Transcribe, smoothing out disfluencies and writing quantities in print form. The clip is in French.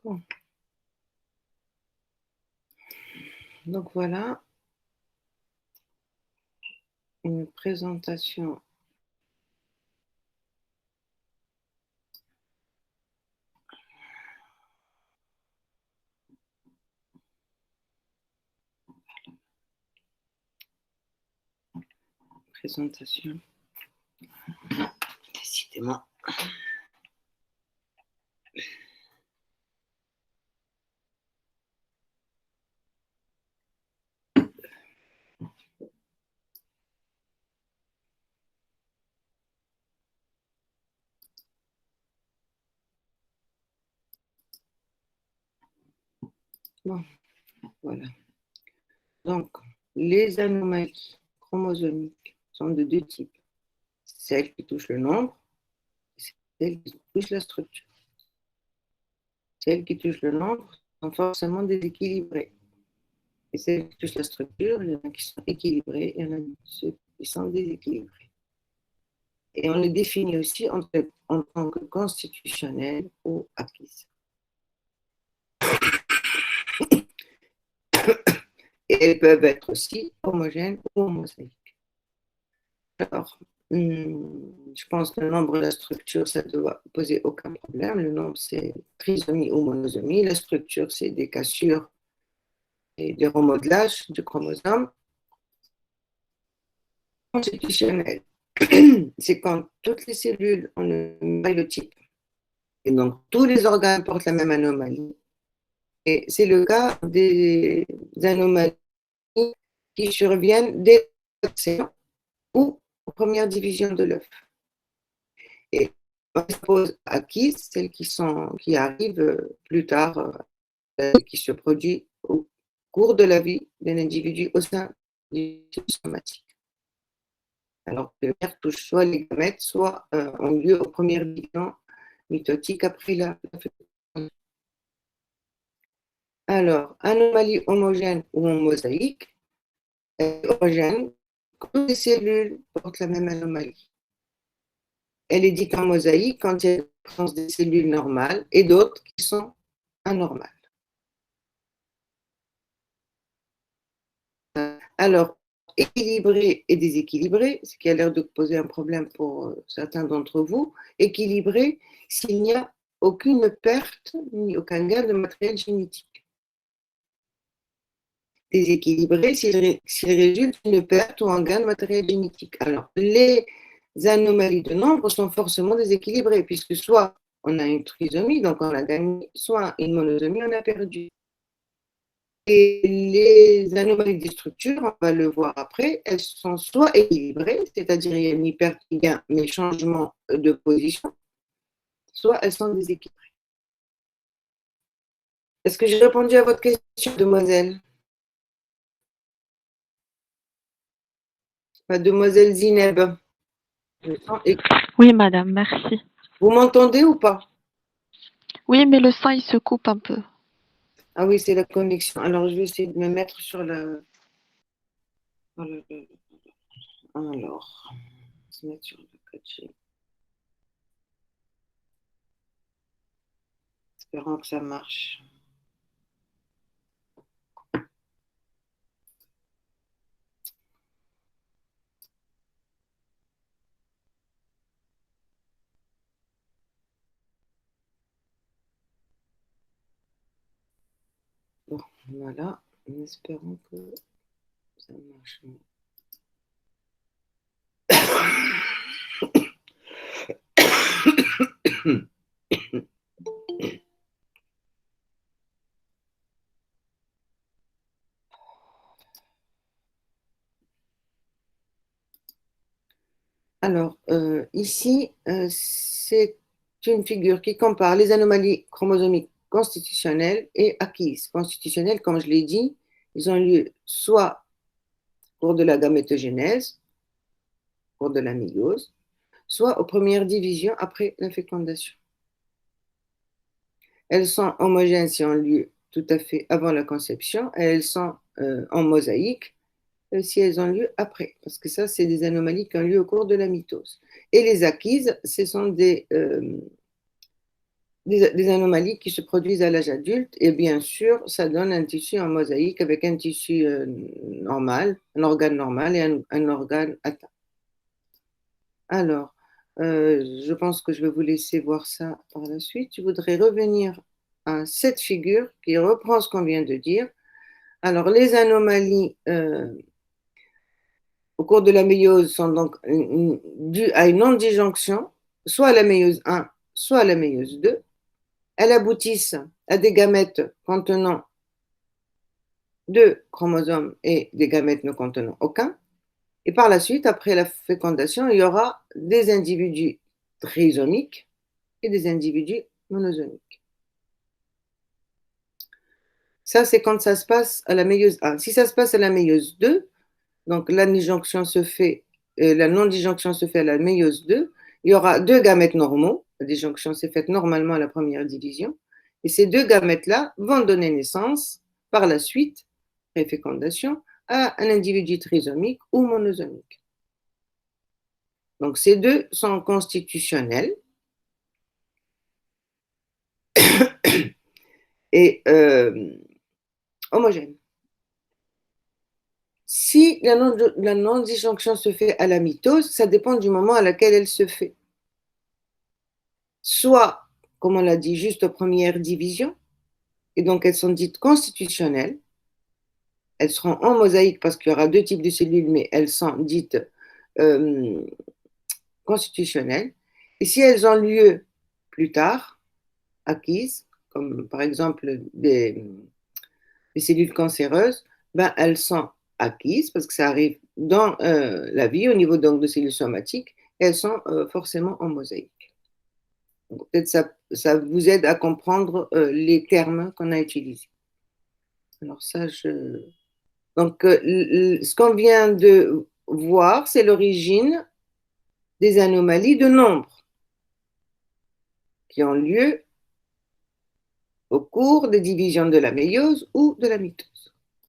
Bon. Donc voilà une présentation décidément. Bon, voilà. Donc, les anomalies chromosomiques sont de deux types. Celles qui touchent le nombre et celles qui touchent la structure. Celles qui touchent le nombre sont forcément déséquilibrées. Et celles qui touchent la structure, il y en a qui sont équilibrées, il y en a qui sont déséquilibrées. Et on les définit aussi en tant que constitutionnelles ou acquises. Et elles peuvent être aussi homogènes ou mosaïques. Alors, je pense que le nombre et la structure, ça ne doit poser aucun problème. Le nombre, c'est trisomie ou monosomie. La structure, c'est des cassures et des remodelages du chromosome. Constitutionnel, c'est quand toutes les cellules ont le même maillotype et donc tous les organes portent la même anomalie. Et c'est le cas des anomalies qui surviennent dès l'océan ou aux premières divisions de l'œuf. Et on pose acquises, celles qui arrivent plus tard, qui se produisent au cours de la vie d'un individu au sein du système somatique. Alors que le mère touche soit les gamètes, soit ont lieu aux premières divisions mitotiques après la fécondation. Alors, anomalie homogène ou en mosaïque, homogène, toutes les cellules portent la même anomalie. Elle est dite en mosaïque quand il y a la présence des cellules normales et d'autres qui sont anormales. Alors, équilibré et déséquilibré, ce qui a l'air de poser un problème pour certains d'entre vous, équilibré s'il n'y a aucune perte ni aucun gain de matériel génétique. Déséquilibré s'il résulte d'une perte ou un gain de matériel génétique. Alors, les anomalies de nombre sont forcément déséquilibrées, puisque soit on a une trisomie, donc on a gagné, soit une monosomie, on a perdu. Et les anomalies des structures, on va le voir après, elles sont soit équilibrées, c'est-à-dire il y a ni perte ni gain, mais changement de position, soit elles sont déséquilibrées. Est-ce que j'ai répondu à votre question, demoiselle? Mademoiselle Zineb. Oui, madame, merci. Vous m'entendez ou pas? Oui, mais le son, il se coupe un peu. Ah oui, c'est la connexion. Alors, je vais essayer de me mettre sur le. Alors, se mettre sur le 4G. Espérons que ça marche. Bon, voilà. En espérant que ça marche. Alors, ici, c'est une figure qui compare les anomalies chromosomiques constitutionnelles et acquises. Constitutionnelles, comme je l'ai dit, ils ont lieu soit au cours de la gamétogénèse, au cours de la méiose, soit aux premières divisions après la fécondation. Elles sont homogènes si ont lieu tout à fait avant la conception, et elles sont en mosaïque si elles ont lieu après, parce que ça, c'est des anomalies qui ont lieu au cours de la mitose. Et les acquises, ce sont des anomalies qui se produisent à l'âge adulte. Et bien sûr, ça donne un tissu en mosaïque avec un tissu normal, un organe normal et un organe atteint. Alors, je pense que je vais vous laisser voir ça par la suite. Je voudrais revenir à cette figure qui reprend ce qu'on vient de dire. Alors, les anomalies au cours de la méiose sont donc dues à une non-disjonction, soit à la méiose 1, soit à la méiose 2. Elles aboutissent à des gamètes contenant 2 chromosomes et des gamètes ne contenant aucun. Et par la suite, après la fécondation, il y aura des individus trisomiques et des individus monosomiques. Ça, c'est quand ça se passe à la méiose 1. Si ça se passe à la méiose 2, donc la non-disjonction se fait à la méiose 2, il y aura 2 gamètes normaux. La disjonction s'est faite normalement à la première division. Et ces 2 gamètes-là vont donner naissance, par la suite, pré-fécondation, à un individu trisomique ou monosomique. Donc ces deux sont constitutionnels et homogènes. Si la non-disjonction se fait à la mitose, ça dépend du moment à laquelle elle se fait. Soit, comme on l'a dit, juste aux premières divisions, et donc elles sont dites constitutionnelles. Elles seront en mosaïque parce qu'il y aura 2 types de cellules, mais elles sont dites constitutionnelles. Et si elles ont lieu plus tard, acquises, comme par exemple des cellules cancéreuses, ben, elles sont acquises parce que ça arrive dans la vie au niveau donc de cellules somatiques, et elles sont forcément en mosaïque. Donc, peut-être ça vous aide à comprendre les termes qu'on a utilisés. Alors ça, donc ce qu'on vient de voir, c'est l'origine des anomalies de nombre qui ont lieu au cours des divisions de la méiose ou de la mitose.